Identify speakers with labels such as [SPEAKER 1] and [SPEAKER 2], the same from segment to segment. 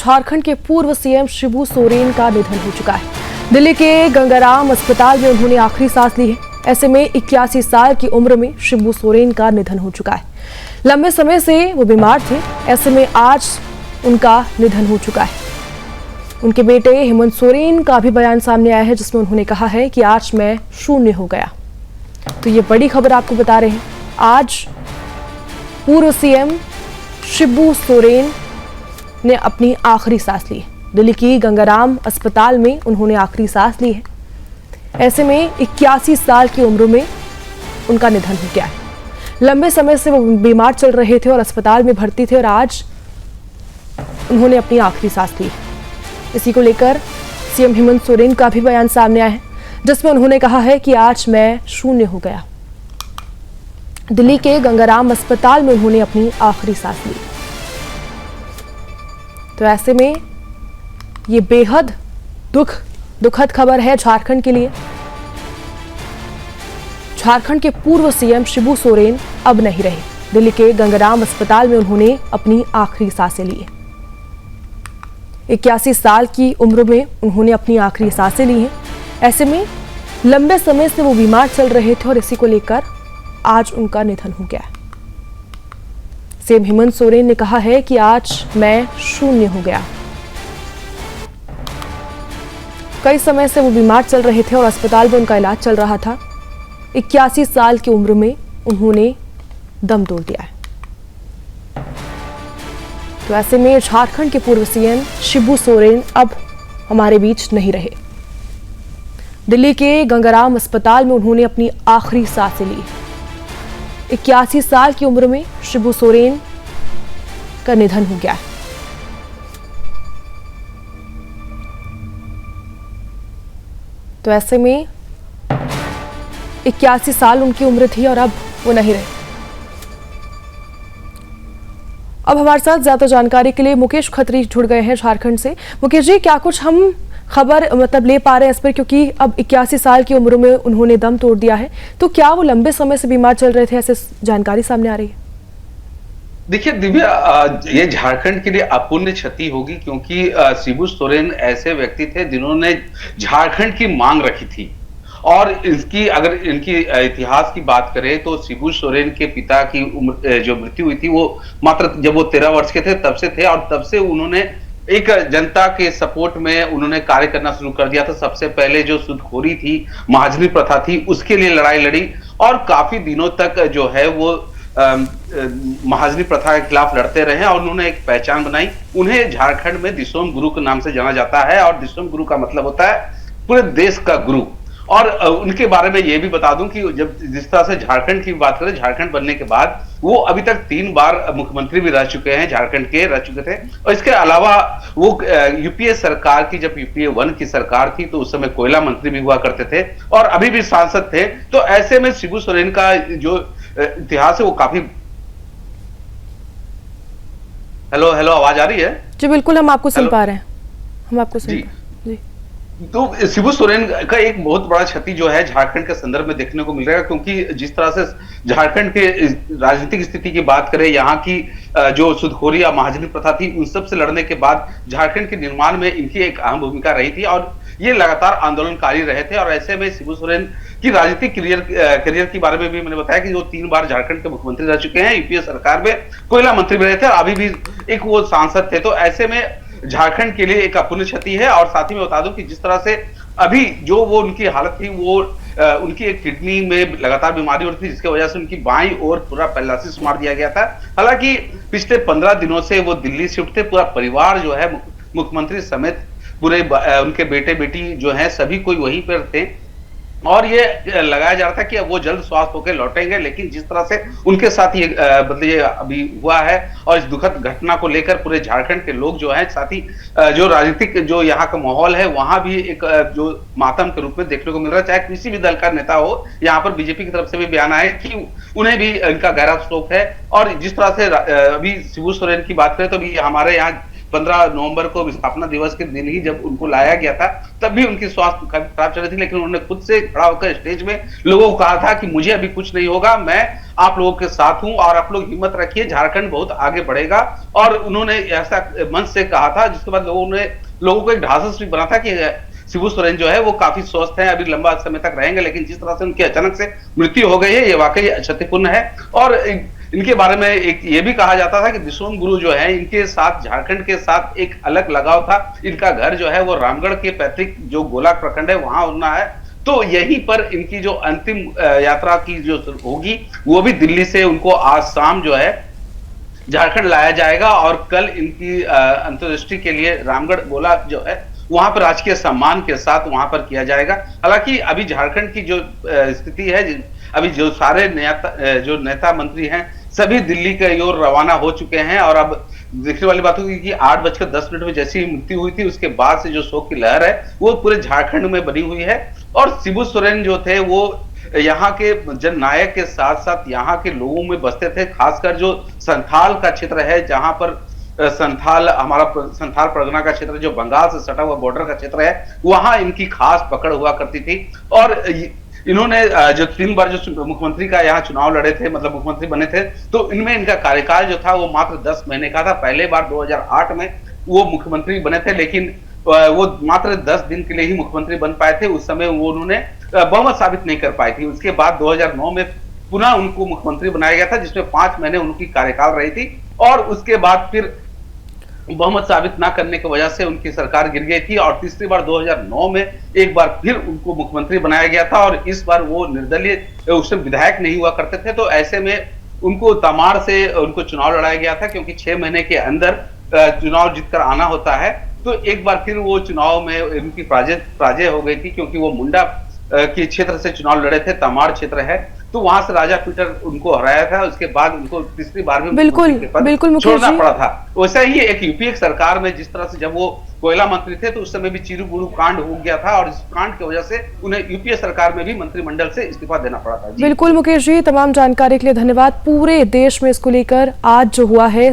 [SPEAKER 1] झारखंड के पूर्व सीएम शिबू सोरेन का निधन हो चुका है। दिल्ली के गंगाराम अस्पताल में उन्होंने आखिरी सांस ली है। ऐसे में 81 साल की उम्र में शिबू सोरेन का निधन हो चुका है। लंबे समय से वो बीमार थे, ऐसे में आज उनका निधन हो चुका है। उनके बेटे हेमंत सोरेन का भी बयान सामने आया है, जिसमें उन्होंने कहा है कि आज मैं शून्य हो गया। तो ये बड़ी खबर आपको बता रहे हैं। आज पूर्व सीएम शिबू सोरेन ने अपनी आखिरी सांस ली है। दिल्ली की गंगाराम अस्पताल में उन्होंने आखिरी सांस ली है। ऐसे में 81 साल की उम्र में उनका निधन हो गया है। लंबे समय से वो बीमार चल रहे थे और अस्पताल में भर्ती थे और आज उन्होंने अपनी आखिरी सांस ली है। इसी को लेकर सीएम हेमंत सोरेन का भी बयान सामने आया है, जिसमें उन्होंने कहा है कि आज मैं शून्य हो गया। दिल्ली के गंगाराम अस्पताल में उन्होंने अपनी आखिरी सांस ली। तो ऐसे में ये बेहद दुखद खबर है झारखंड के लिए। झारखंड के पूर्व सीएम शिबू सोरेन अब नहीं रहे। दिल्ली के गंगाराम अस्पताल में उन्होंने अपनी आखिरी सांसें ली। 81 साल की उम्र में उन्होंने अपनी आखिरी सांसें ली हैं। ऐसे में लंबे समय से वो बीमार चल रहे थे और इसी को लेकर आज उनका निधन हो गया। सीएम हेमंत सोरेन ने कहा है कि आज मैं शून्य हो गया। कई समय से वो बीमार चल रहे थे और अस्पताल में उनका इलाज चल रहा था। 81 साल की उम्र में उन्होंने दम तोड़ दिया है। तो ऐसे में झारखंड के पूर्व सीएम शिबू सोरेन अब हमारे बीच नहीं रहे। दिल्ली के गंगाराम अस्पताल में उन्होंने अपनी आखिरी सांसें ली। 81 साल की उम्र में शिबू सोरेन का निधन हो गया है। तो ऐसे में 81 साल उनकी उम्र थी और अब वो नहीं रहे। अब हमारे साथ ज्यादा जानकारी के लिए मुकेश खत्री जुड़ गए हैं झारखंड से। मुकेश जी, क्या कुछ हम खबर ले पा रहे हैं इस पर, क्योंकि अब 81 साल की उम्र में उन्होंने दम तोड़ दिया है, तो क्या वो लंबे समय से बीमार चल रहे थे, ऐसे जानकारी सामने आ रही है?
[SPEAKER 2] देखिए दिव्या, ये झारखंड के लिए अपूर्णीय क्षति होगी, क्योंकि शिबू सोरेन ऐसे व्यक्ति थे जिन्होंने झारखंड की मांग रखी थी। और अगर इनकी इतिहास की बात करें तो शिबू सोरेन के पिता की उम्र जो मृत्यु हुई थी वो मात्र जब वो 13 वर्ष के थे तब से थे, और तब से उन्होंने एक जनता के सपोर्ट में उन्होंने कार्य करना शुरू कर दिया था। सबसे पहले जो सूदखोरी थी, महाजनी प्रथा थी, उसके लिए लड़ाई लड़ी और काफी दिनों तक जो है वो महाजनी प्रथा के खिलाफ लड़ते रहे और उन्होंने एक पहचान बनाई। उन्हें झारखंड में दिसोम गुरु के नाम से जाना जाता है, और दिसोम गुरु का मतलब होता है पूरे देश का गुरु। और उनके बारे में यह भी बता दूं कि जब जिस तरह से झारखंड की बात करें, झारखंड बनने के बाद वो अभी तक 3 बार मुख्यमंत्री भी रह चुके हैं, झारखंड के रह चुके थे। और इसके अलावा वो यूपीए सरकार की, जब यूपीए 1 की सरकार थी तो उस समय कोयला मंत्री भी हुआ करते थे और अभी भी सांसद थे। तो ऐसे में शिबू सोरेन का जो इतिहास है वो काफी। हेलो आवाज आ रही है?
[SPEAKER 1] जी बिल्कुल, हम आपको सुन पा रहे हैं। हम आपको सुन पा रहे हैं।
[SPEAKER 2] तो शिबू सोरेन का एक बहुत बड़ा क्षति जो है झारखंड के संदर्भ में देखने को मिल रहा है, क्योंकि जिस तरह से झारखंड के राजनीतिक स्थिति की बात करें, यहाँ की जो सूदखोरी या महाजनी प्रथा थी, उन सब से लड़ने के बाद झारखंड के निर्माण में इनकी एक अहम भूमिका रही थी और ये लगातार आंदोलनकारी रहे थे। और ऐसे में शिबू सोरेन की राजनीतिक करियर के बारे में भी मैंने बताया कि वो 3 बार झारखंड के मुख्यमंत्री रह चुके हैं, यूपीए सरकार में कोयला मंत्री भी रहे थे और अभी भी एक वो सांसद थे। तो ऐसे में झारखंड के लिए एक अपूर्णीय क्षति है। और साथ ही में बता दूं कि जिस तरह से अभी जो वो उनकी हालत थी, वो उनकी एक किडनी में लगातार बीमारी होती थी, जिसकी वजह से उनकी बाईं ओर पूरा पैरालिसिस मार दिया गया था। हालांकि पिछले 15 दिनों से वो दिल्ली शिफ्ट थे। पूरा परिवार जो है, मुख्यमंत्री समेत पूरे उनके बेटे बेटी जो है सभी कोई वहीं पर थे और ये लगाया जा रहा था कि वो जल्द स्वस्थ होकर लौटेंगे। लेकिन जिस तरह से उनके साथ ये ये अभी हुआ है और इस दुखद घटना को लेकर पूरे झारखंड के लोग जो है, साथ ही जो राजनीतिक जो यहाँ का माहौल है, वहां भी एक जो मातम के रूप में देखने को मिल रहा है। चाहे किसी भी दल का नेता हो, यहाँ पर बीजेपी की तरफ से भी बयान आया कि उन्हें भी इनका गहरा शोक है। और जिस तरह से अभी शिबू सोरेन की बात करें तो अभी हमारे यहाँ 15 नवंबर को स्थापना दिवस के दिन ही जब उनको लाया गया था, तब भी उनकी स्वास्थ्य खराब चल रही थी, लेकिन उन्होंने खुद से खड़ा होकर स्टेज में लोगों को कहा था कि मुझे अभी कुछ नहीं होगा, मैं आप लोगों के साथ हूं और आप लोग हिम्मत रखिए, झारखंड बहुत आगे बढ़ेगा। और उन्होंने ऐसा मंच से कहा था, जिसके बाद लोगों को एक ढांढस भी बना था कि शिबू सोरेन जो है वो काफी स्वस्थ हैं, अभी लंबा समय तक रहेंगे, लेकिन जिस तरह से उनकी अचानक से मृत्यु हो गई है, ये वाकई क्षतिपूर्ण है। और इनके बारे में एक ये भी कहा जाता था कि दिशोम गुरु जो है, इनके साथ झारखंड के साथ एक अलग लगाव था। इनका घर जो है वो रामगढ़ के पैतृक जो गोलाक प्रखंड है वहां होना है, तो यहीं पर इनकी जो अंतिम यात्रा की जो होगी वो भी दिल्ली से उनको आज शाम जो है झारखंड लाया जाएगा और कल इनकी अंत्येष्टि के लिए रामगढ़ गोला जो है वहां पर राजकीय सम्मान के साथ वहां पर किया जाएगा। हालांकि अभी झारखंड की जो स्थिति है, अभी जो सारे जो नेता मंत्री हैं सभी दिल्ली के ओर रवाना हो चुके हैं और अब देखने वाली बात होगी कि 8:10 में जैसी ही मृत्यु हुई थी उसके बाद से जो शोक की लहर है वो पूरे झारखंड में बनी हुई है। और शिबू सोरेन जो थे वो यहाँ के जननायक के साथ साथ यहाँ के लोगों में बसते थे, खासकर जो संथाल का क्षेत्र है, जहां पर संथाल परगना का क्षेत्र जो बंगाल से सटा हुआ बॉर्डर का क्षेत्र है, वहां इनकी खास पकड़ हुआ करती थी। और इन्होंने जो 3 बार जो मुख्यमंत्री का यहाँ चुनाव लड़े थे, मतलब मुख्यमंत्री बने थे, तो इनमें इनका कार्यकाल जो था वो मात्र 10 महीने का था। पहले बार 2008 में वो मुख्यमंत्री बने थे, लेकिन वो मात्र 10 दिन के लिए ही मुख्यमंत्री बन पाए थे। उस समय वो उन्होंने बहुमत साबित नहीं कर पाई थी। उसके बाद 2009 में पुनः उनको मुख्यमंत्री बनाया गया था, जिसमें 5 महीने उनकी कार्यकाल रही थी और उसके बाद फिर बहुमत साबित ना करने की वजह से उनकी सरकार गिर गई थी और तीसरी बार 2009 में एक बार फिर उनको मुख्यमंत्री बनाया गया था और इस बार वो निर्दलीय उसमें विधायक नहीं हुआ करते थे। तो ऐसे में उनको तमाड़ से उनको चुनाव लड़ाया गया था, क्योंकि 6 महीने के अंदर चुनाव जीतकर आना होता है। तो एक बार फिर वो चुनाव में उनकी पराजय हो गई थी, क्योंकि वो मुंडा के क्षेत्र से चुनाव लड़े थे, तमाड़ क्षेत्र है, तो वहां से राजा पीटर उनको हराया था। उसके बाद उनको तीसरी बार में
[SPEAKER 1] बिल्कुल
[SPEAKER 2] छोड़ना पड़ा था। वैसा ही एक यूपीए सरकार में जिस तरह से जब वो कोयला मंत्री थे तो उस समय भी चिरूगुरु कांड हो गया था और इस कांड की वजह से उन्हें यूपीए सरकार में भी मंत्रिमंडल से इस्तीफा देना पड़ा था।
[SPEAKER 1] बिल्कुल मुकेश जी, तमाम जानकारी के लिए धन्यवाद। पूरे देश में इसको लेकर आज जो हुआ है,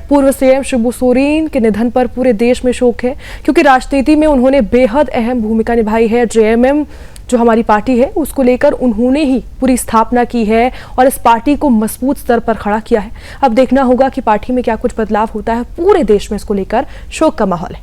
[SPEAKER 1] पूर्व सीएम शिबू सोरेन के निधन पर पूरे देश में शोक है, क्योंकि राजनीति में उन्होंने बेहद अहम भूमिका निभाई है। जेएमएम जो हमारी पार्टी है उसको लेकर उन्होंने ही पूरी स्थापना की है और इस पार्टी को मजबूत स्तर पर खड़ा किया है। अब देखना होगा कि पार्टी में क्या कुछ बदलाव होता है। पूरे देश में इसको लेकर शोक का माहौल है।